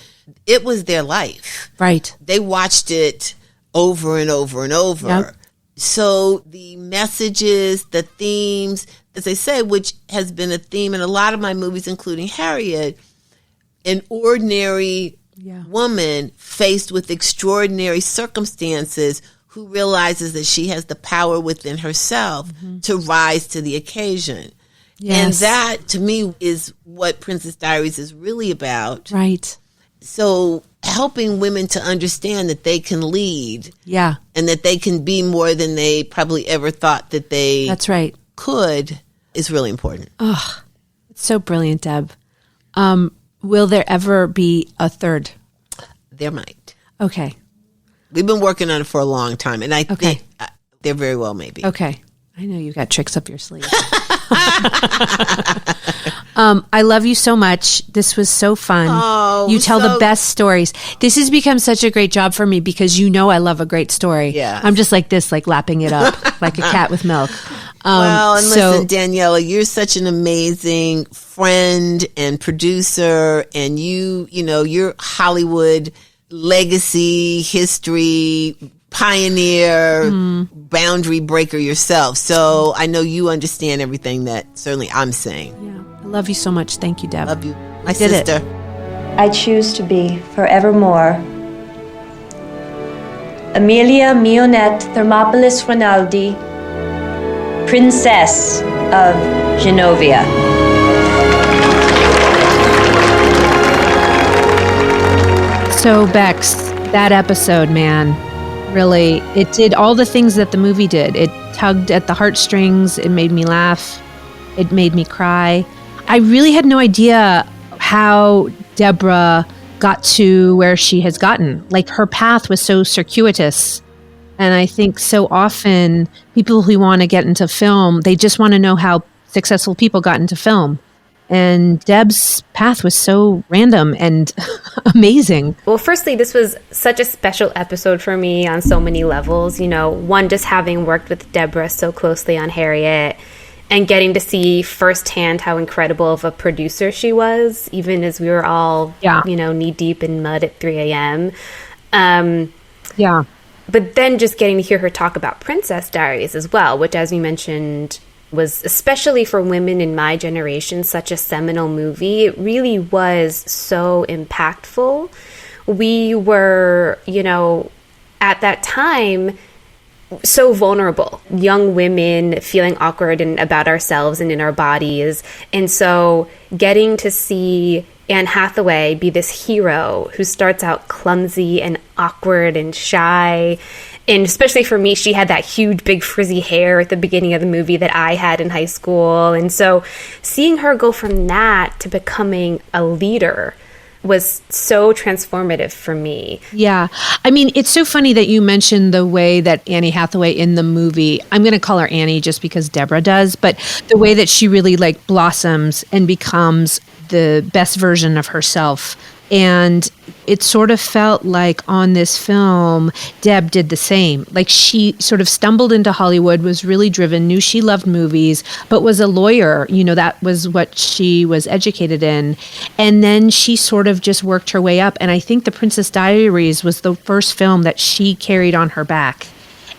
it was their life. Right. They watched it over and over and over. Yep. So the messages, the themes, as I say, which has been a theme in a lot of my movies, including Harriet, an ordinary woman faced with extraordinary circumstances who realizes that she has the power within herself to rise to the occasion. Yes. And that, to me, is what Princess Diaries is really about. Right. So helping women to understand that they can lead. Yeah. And that they can be more than they probably ever thought that they That's right. could is really important. Oh, it's so brilliant, Deb. Will there ever be a third? There might. Okay. We've been working on it for a long time, and I think there very well may be. Okay. I know you got tricks up your sleeve. I love you so much. This was so fun. Oh, you tell the best stories. This has become such a great job for me because you know I love a great story. Yeah. I'm just like this, like lapping it up like a cat with milk. Listen, Daniela, you're such an amazing friend and producer, and you're Hollywood legacy, history, pioneer, boundary breaker yourself. So I know you understand everything that certainly I'm saying. Yeah, I love you so much. Thank you, Deb. Love you. My did it. sister. I choose to be forevermore Amelia Mionette Thermopolis Rinaldi, Princess of Genovia. So, Bex, that episode, man, really, it did all the things that the movie did. It tugged at the heartstrings. It made me laugh. It made me cry. I really had no idea how Debra got to where she has gotten. Like, her path was so circuitous. And I think so often people who want to get into film, they just want to know how successful people got into film. And Deb's path was so random and amazing. Well, firstly, this was such a special episode for me on so many levels. You know, one, just having worked with Debra so closely on Harriet and getting to see firsthand how incredible of a producer she was, even as we were all, knee deep in mud at 3 a.m. But then just getting to hear her talk about Princess Diaries as well, which, as you mentioned, was, especially for women in my generation, such a seminal movie. It really was so impactful. We were, at that time, so vulnerable. Young women feeling awkward about ourselves and in our bodies. And so getting to see Anne Hathaway be this hero who starts out clumsy and awkward and shy. And especially for me, she had that huge, big, frizzy hair at the beginning of the movie that I had in high school. And so seeing her go from that to becoming a leader was so transformative for me. Yeah. I mean, it's so funny that you mentioned the way that Annie Hathaway in the movie, I'm going to call her Annie just because Debra does, but the way that she really blossoms and becomes the best version of herself. And it sort of felt like on this film, Deb did the same. Like, she sort of stumbled into Hollywood, was really driven, knew she loved movies, but was a lawyer. That was what she was educated in. And then she sort of just worked her way up. And I think The Princess Diaries was the first film that she carried on her back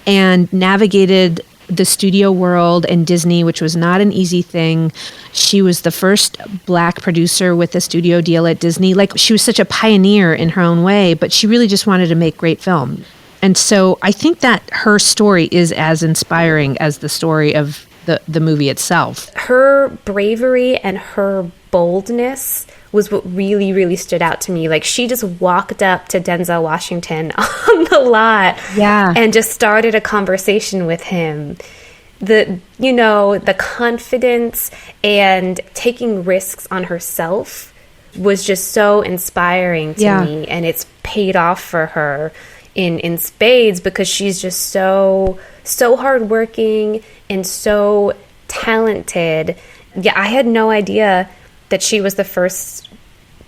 and navigated the studio world and Disney, which was not an easy thing. She was the first Black producer with a studio deal at Disney. She was such a pioneer in her own way, but she really just wanted to make great film. And so I think that her story is as inspiring as the story of the movie itself. Her bravery and her boldness was what really, really stood out to me. She just walked up to Denzel Washington on the lot and just started a conversation with him. The confidence and taking risks on herself was just so inspiring to me, and it's paid off for her in spades, because she's just so hardworking and so talented. Yeah, I had no idea that she was the first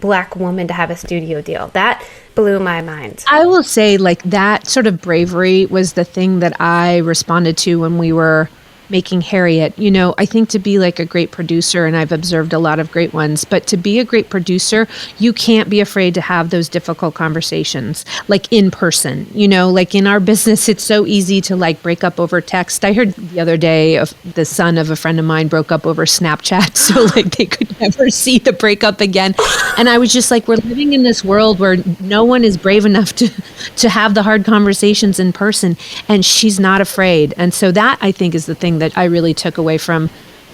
Black woman to have a studio deal. That blew my mind. I will say, like, that sort of bravery was the thing that I responded to when we were making Harriet. You know, I think to be like a great producer, and I've observed a lot of great ones, but to be a great producer, you can't be afraid to have those difficult conversations, like in person. You know, like in our business, it's so easy to like break up over text. I heard the other day of the son of a friend of mine broke up over Snapchat, so like they could never see the breakup again. And I was just like, we're living in this world where no one is brave enough to have the hard conversations in person, and she's not afraid. And so that, I think, is the thing that I really took away from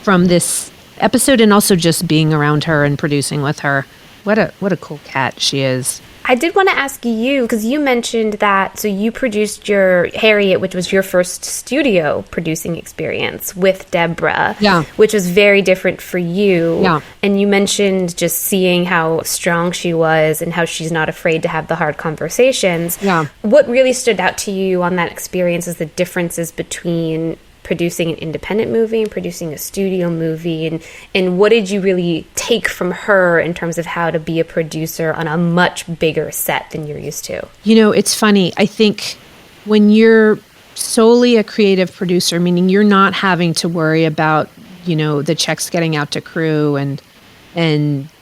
this episode, and also just being around her and producing with her. What a cool cat she is. I did want to ask you, because you mentioned that, so you produced your Harriet, which was your first studio producing experience with Debra, which was very different for you. Yeah. And you mentioned just seeing how strong she was and how she's not afraid to have the hard conversations. Yeah. What really stood out to you on that experience is the differences between producing an independent movie and producing a studio movie, and what did you really take from her in terms of how to be a producer on a much bigger set than you're used to? You know, it's funny. I think when you're solely a creative producer, meaning you're not having to worry about, you know, the checks getting out to crew and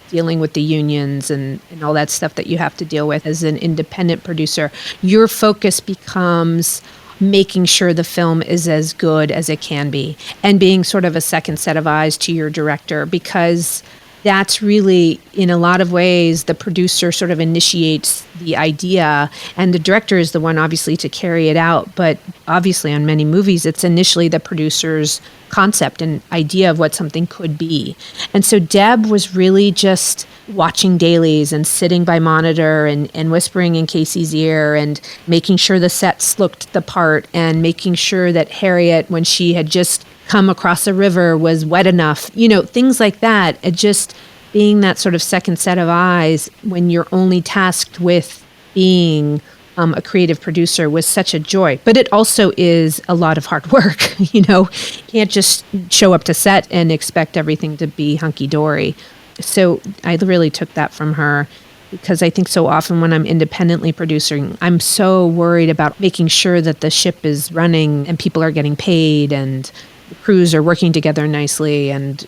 dealing with the unions and all that stuff that you have to deal with as an independent producer, your focus becomes making sure the film is as good as it can be, and being sort of a second set of eyes to your director, because that's really, in a lot of ways, the producer sort of initiates the idea, and the director is the one, obviously, to carry it out. But obviously, on many movies, it's initially the producer's concept and idea of what something could be. And so Deb was really just watching dailies and sitting by monitor and whispering in Casey's ear and making sure the sets looked the part, and making sure that Harriet, when she had just come across a river, was wet enough, you know, things like that. It just being that sort of second set of eyes when you're only tasked with being a creative producer was such a joy. But it also is a lot of hard work. You know, you can't just show up to set and expect everything to be hunky-dory. So I really took that from her, because I think so often when I'm independently producing, I'm so worried about making sure that the ship is running and people are getting paid and the crews are working together nicely and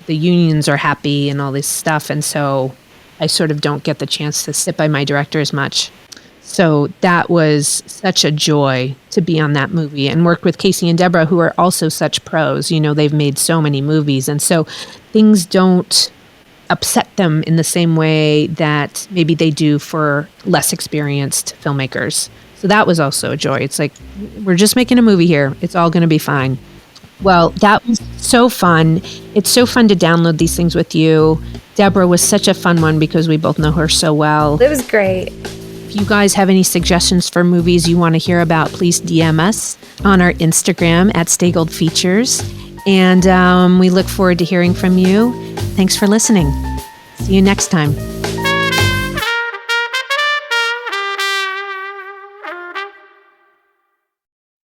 the unions are happy and all this stuff. And so I sort of don't get the chance to sit by my director as much. So that was such a joy to be on that movie and work with Casey and Debra, who are also such pros. You know, they've made so many movies. And so things don't upset them in the same way that maybe they do for less experienced filmmakers. So that was also a joy. It's like, we're just making a movie here. It's all going to be fine. Well, that was so fun. It's so fun to download these things with you. Debra was such a fun one because we both know her so well. It was great. If you guys have any suggestions for movies you want to hear about, please DM us on our Instagram at Staygold Features. And we look forward to hearing from you. Thanks for listening. See you next time.